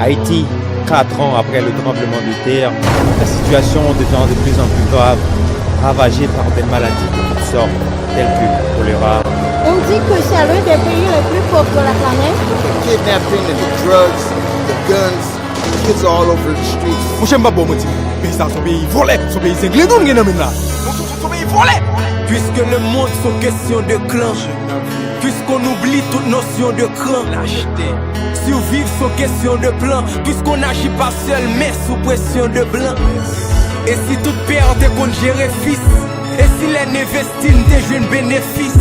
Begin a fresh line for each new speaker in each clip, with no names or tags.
Haïti, 4 ans après le tremblement de terre, la situation devient de plus en plus grave, ravagée par des maladies de toutes sortes, telles que le choléra.
On dit que c'est l'un des pays les plus pauvres de la planète.
The kidnapping and the drugs, the guns, the kids are all over the streets.
Mon cher Mbabo, mais ça, son pays volé, son pays cinglé, nous, nous, là. Son pays volé.
Puisque le monde sont question de clan, puisqu'on oublie toute notion de cran, survivre sont question de plan, puisqu'on n'agit pas seul mais sous pression de blanc. Et si toute perte est qu'on gère fils, et si les investissent t'es joué un bénéfice,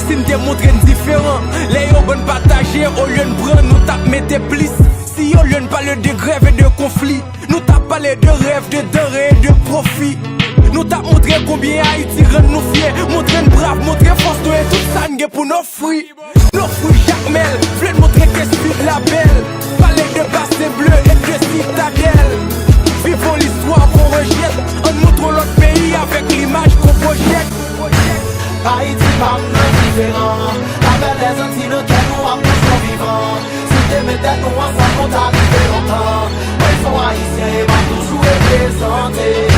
si nous démontrons différent, les gens bonnes partagés au lieu de prendre nous tape mettez plus. Si on lieu de parler de grève et de conflit, nous tape parler de rêve, de denrées et de profit. Nous t'a montré combien Haïti rend nous fiers, montrer brave, montrer force, nous et tout ça nous pour nos fruits. Nos fruits Jacques Mel, voulez montrer qu'est-ce que la belle. Parler de bassin bleu et de citadelle. Vivons l'histoire qu'on rejette, en montrant l'autre pays avec l'image qu'on projette.
Haïti pas différent, avec les Antilles que nous avons tous vivants. Si t'es mettais nous ensemble, on t'arrive longtemps. Ils sont haïtiens et vont toujours représentés.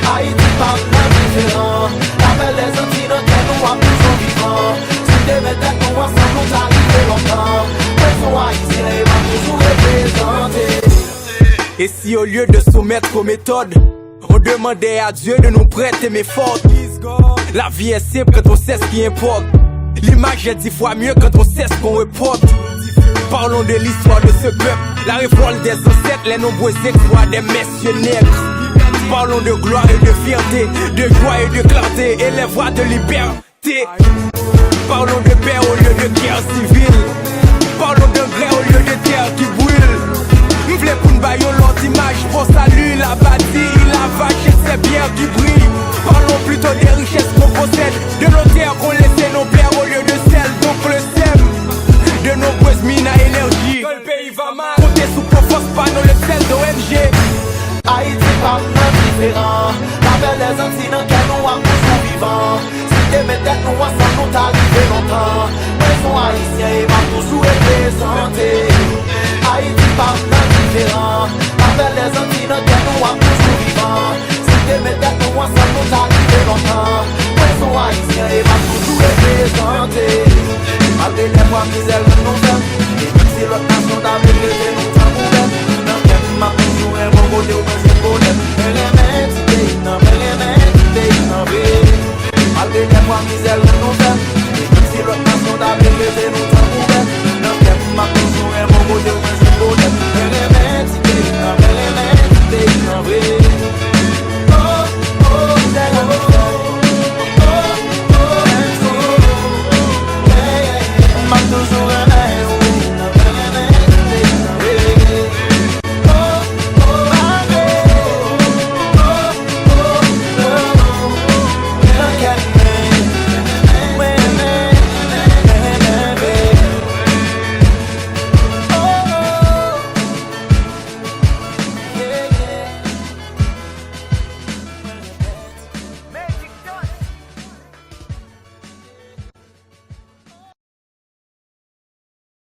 Haïti pas différent, avec les Antilles que nous avons tous vivants. Si t'es mettais nous ensemble, on t'arrive longtemps. Ils sont haïtiens et vont toujours représentés.
Et si au lieu de soumettre aux méthodes, on demandait à Dieu de nous prêter mes fautes. La vie est simple quand on sait ce qui importe. L'image est 10 fois mieux quand on sait ce qu'on reporte. Parlons de l'histoire de ce peuple, la révolte des ancêtres, les nombreux exploits des messieurs nègres. Parlons de gloire et de fierté, de joie et de clarté, et les voies de liberté. Parlons de paix au lieu de guerre civile. Parlons d'un gré au lieu de terre qui brûle. M'v'lait pour n'bailler l'autre image, pour salut la bâtie, la vache et ses bières qui brillent. Parlons plutôt des richesses qu'on possède, de nos terres qu'on laissait nos pères au lieu de sel. Donc le sème, de nombreuses mines à énergie. Que le pays va mal, comptez sous Profos Panneau, le sel d'ONG.
Haïti pas différent, avec les Antilles